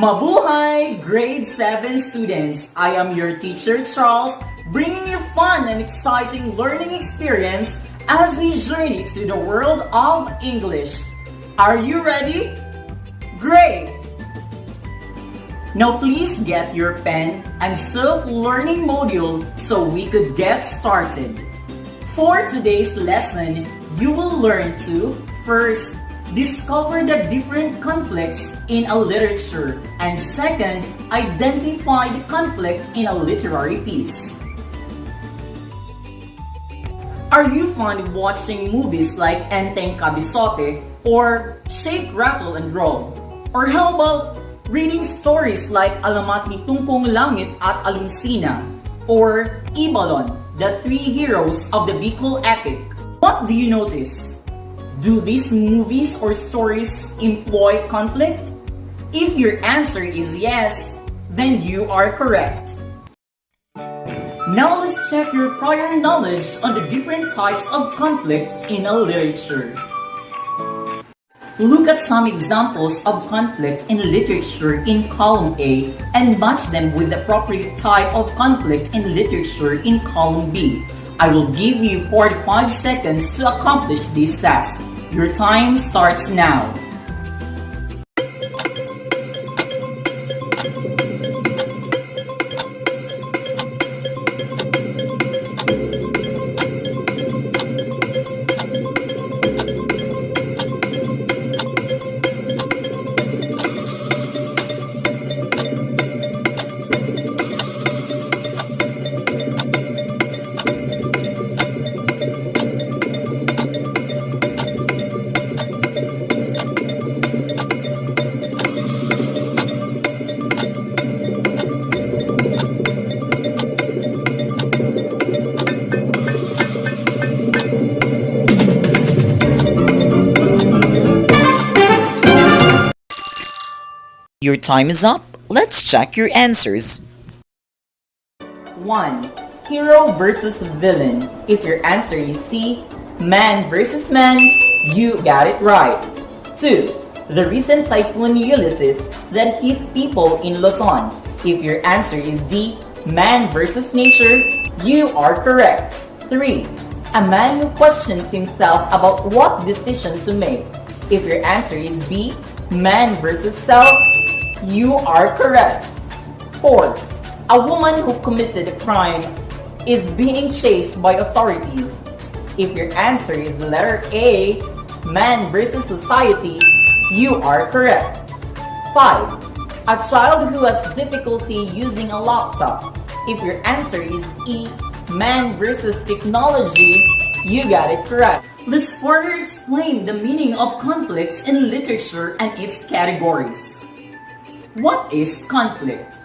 Mabuhay, grade 7 students! I am your teacher Charles, bringing you fun and exciting learning experience as we journey to the world of English. Are you ready? Great! Now please get your pen and self-learning module so we could get started. For today's lesson, you will learn to first, discover the different conflicts in a literature, and second, identify the conflict in a literary piece. Are you fond of watching movies like Enteng Kabisote or Shake, Rattle, and Roll? Or how about reading stories like Alamat ni Tungkong Langit at Alunsina or Ibalon, the three heroes of the Bicol epic? What do you notice? Do these movies or stories employ conflict? If your answer is yes, then you are correct. Now let's check your prior knowledge on the different types of conflict in a literature. Look at some examples of conflict in literature in column A and match them with the appropriate type of conflict in literature in column B. I will give you 45 seconds to accomplish this task. Your time starts now. Your time is up. Let's check your answers. 1. Hero versus villain. If your answer is C, man versus man, you got it right. 2. The recent typhoon Ulysses that hit people in Luzon. If your answer is D, man versus nature, you are correct. 3. A man who questions himself about what decision to make. If your answer is B, man versus self, you are correct. 4. A woman who committed a crime is being chased by authorities. If your answer is letter A, man versus society, you are correct. 5. A child who has difficulty using a laptop. If your answer is E, man versus technology, you got it correct. Let's further explain the meaning of conflicts in literature and its categories. What is conflict?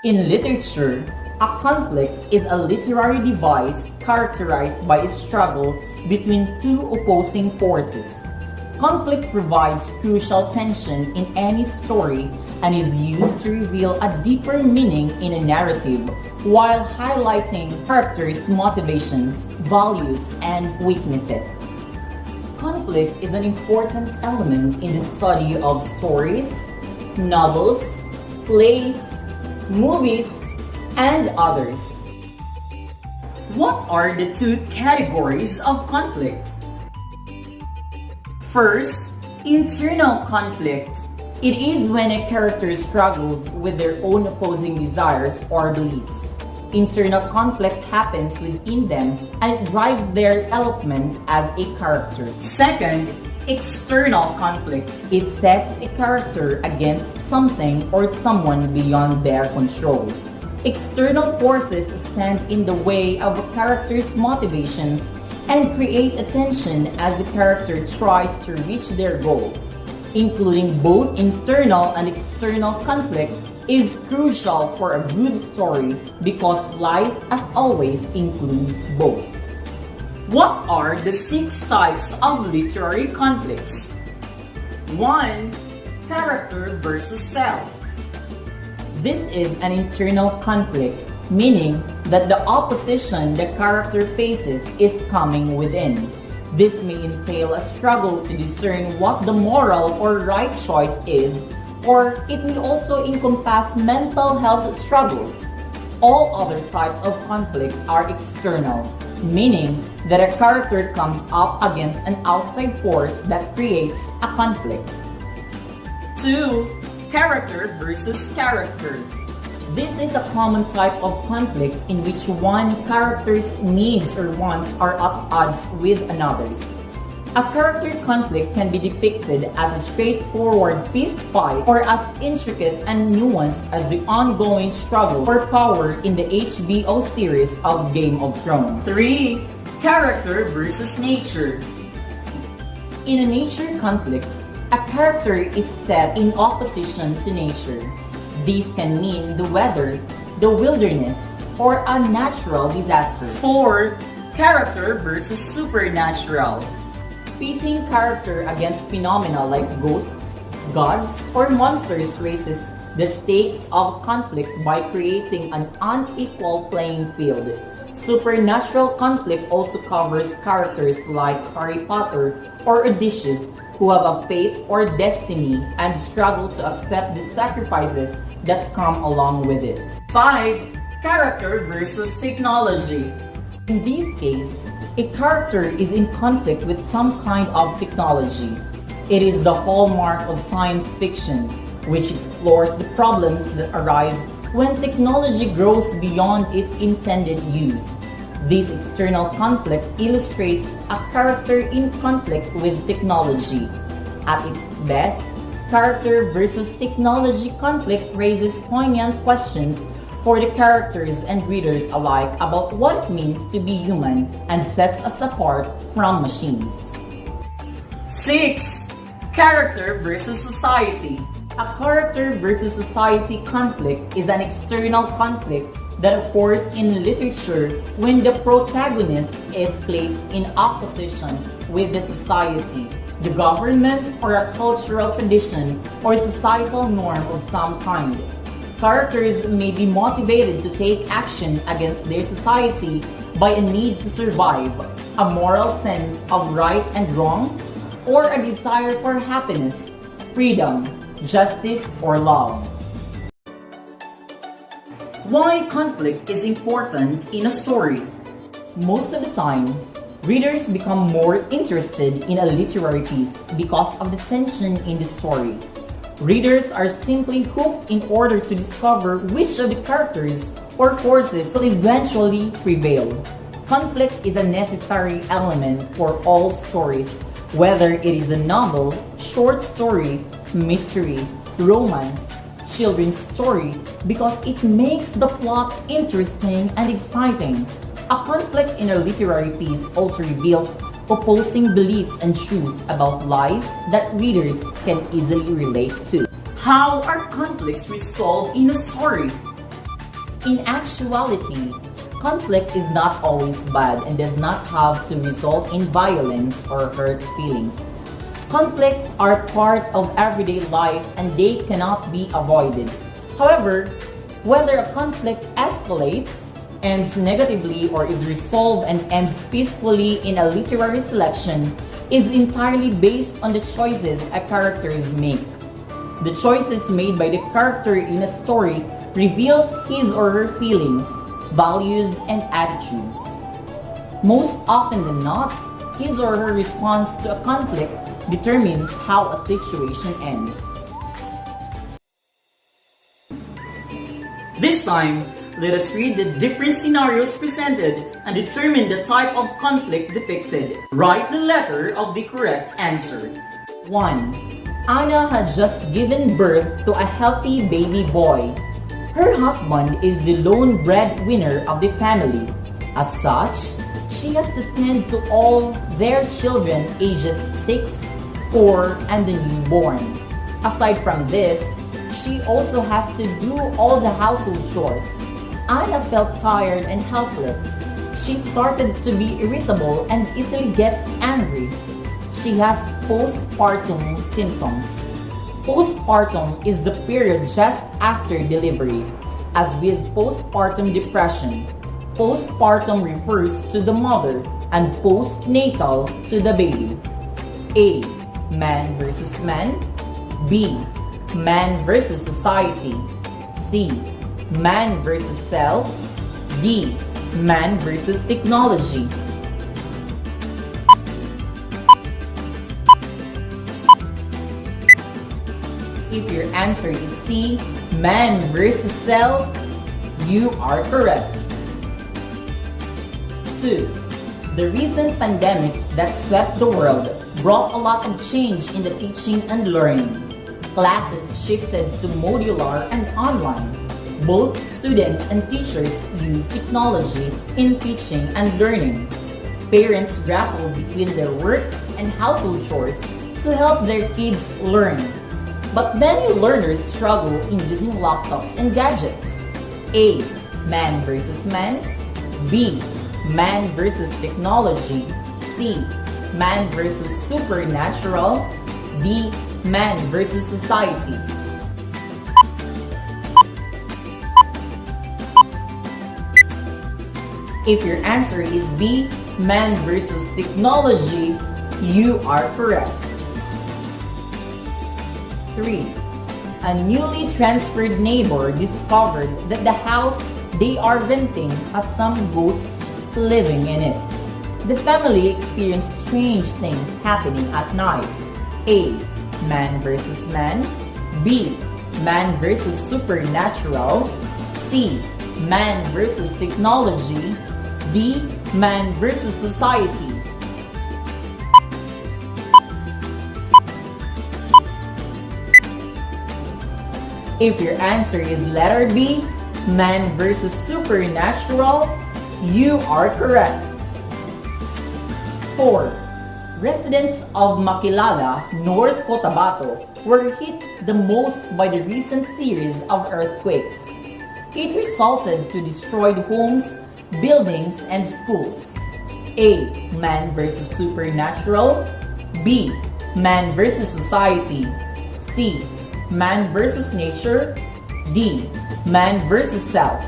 In literature, a conflict is a literary device characterized by a struggle between two opposing forces. Conflict provides crucial tension in any story and is used to reveal a deeper meaning in a narrative while highlighting characters' motivations, values, and weaknesses. Conflict is an important element in the study of stories, novels, plays, movies, and others. What are the two categories of conflict? First, internal conflict. It is when a character struggles with their own opposing desires or beliefs. Internal conflict happens within them and it drives their development as a character. Second, external conflict. It sets a character against something or someone beyond their control. External forces stand in the way of a character's motivations and create a tension as the character tries to reach their goals. Including both internal and external conflict is crucial for a good story because life, as always, includes both. What are the 6 types of literary conflicts? 1. Character versus self. This is an internal conflict, meaning that the opposition the character faces is coming within. This may entail a struggle to discern what the moral or right choice is or it may also encompass mental health struggles. All other types of conflict are external, meaning that a character comes up against an outside force that creates a conflict. 2. Character versus character. This is a common type of conflict in which one character's needs or wants are at odds with another's. A character conflict can be depicted as a straightforward fist fight or as intricate and nuanced as the ongoing struggle for power in the HBO series of Game of Thrones. 3. Character versus nature. In a nature conflict, a character is set in opposition to nature. These can mean the weather, the wilderness, or a natural disaster. 4. Character versus supernatural. Pitting character against phenomena like ghosts, gods, or monsters raises the stakes of conflict by creating an unequal playing field. Supernatural conflict also covers characters like Harry Potter or Odysseus who have a fate or destiny and struggle to accept the sacrifices that come along with it. 5. Character versus technology. In this case, a character is in conflict with some kind of technology. It is the hallmark of science fiction, which explores the problems that arise when technology grows beyond its intended use. This external conflict illustrates a character in conflict with technology. At its best, character versus technology conflict raises poignant questions for the characters and readers alike about what it means to be human and sets us apart from machines. 6. Character versus society. A character versus society conflict is an external conflict that occurs in literature when the protagonist is placed in opposition with the society, the government, or a cultural tradition or societal norm of some kind. Characters may be motivated to take action against their society by a need to survive, a moral sense of right and wrong, or a desire for happiness, freedom, justice, or love. Why conflict is important in a story. Most of the time, readers become more interested in a literary piece because of the tension in the story. Readers are simply hooked in order to discover which of the characters or forces will eventually prevail. Conflict is a necessary element for all stories, whether it is a novel, short story, mystery, romance, children's story, because it makes the plot interesting and exciting. A conflict in a literary piece also reveals opposing beliefs and truths about life that readers can easily relate to. How are conflicts resolved in a story? In actuality, conflict is not always bad and does not have to result in violence or hurt feelings. Conflicts are part of everyday life and they cannot be avoided. However, whether a conflict escalates, ends negatively, or is resolved and ends peacefully in a literary selection is entirely based on the choices a characters make. The choices made by the character in a story reveals his or her feelings, values, and attitudes. Most often than not, his or her response to a conflict determines how a situation ends. This time, let us read the different scenarios presented and determine the type of conflict depicted. Write the letter of the correct answer. 1. Anna had just given birth to a healthy baby boy. Her husband is the lone breadwinner of the family. As such, she has to tend to all their children ages 6, 4, and the newborn. Aside from this, she also has to do all the household chores. Anna felt tired and helpless. She started to be irritable and easily gets angry. She has postpartum symptoms. Postpartum is the period just after delivery. As with postpartum depression, postpartum refers to the mother and postnatal to the baby. A. Man versus man. B. Man versus society. C. Man versus self. D. Man versus technology. If your answer is C, man versus self, you are correct. 2. The recent pandemic that swept the world brought a lot of change in the teaching and learning. Classes shifted to modular and online. Both students and teachers use technology in teaching and learning. Parents grapple between their works and household chores to help their kids learn. But many learners struggle in using laptops and gadgets. A. Man versus man. B. Man versus technology. C. Man versus supernatural. D. Man versus society. If your answer is B, man versus technology, you are correct. 3. A newly transferred neighbor discovered that the house they are renting has some ghosts living in it. The family experienced strange things happening at night. A. Man versus man. B. Man versus supernatural. C. Man versus technology. D. Man versus society. If your answer is letter B, man versus supernatural, you are correct. 4. Residents of Makilala, North Cotabato were hit the most by the recent series of earthquakes. It resulted to destroyed homes, buildings, and schools. A. Man versus supernatural. B. Man versus society. C. Man versus nature. D. Man versus self.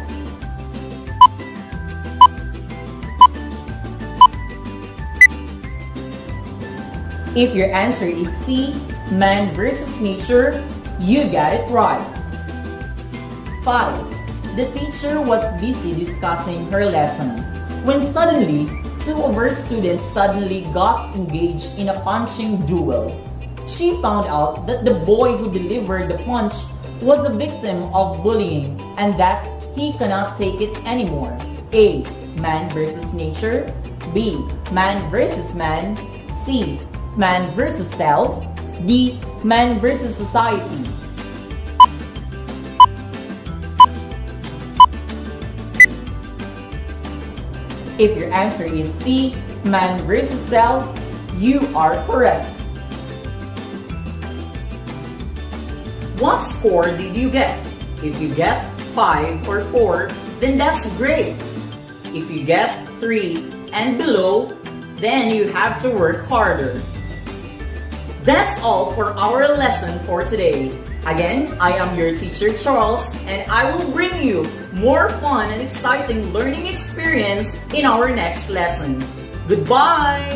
If your answer is C, man versus nature, you got it right. 5. The teacher was busy discussing her lesson when suddenly, 2 of her students suddenly got engaged in a punching duel. She found out that the boy who delivered the punch was a victim of bullying and that he cannot take it anymore. A. Man versus nature. B. Man versus man. C. Man versus self. D. Man versus society. If your answer is C, man versus self, you are correct. What score did you get? If you get 5 or 4, then that's great. If you get 3 and below, then you have to work harder. That's all for our lesson for today. Again, I am your teacher Charles, and I will bring you more fun and exciting learning experience in our next lesson. Goodbye!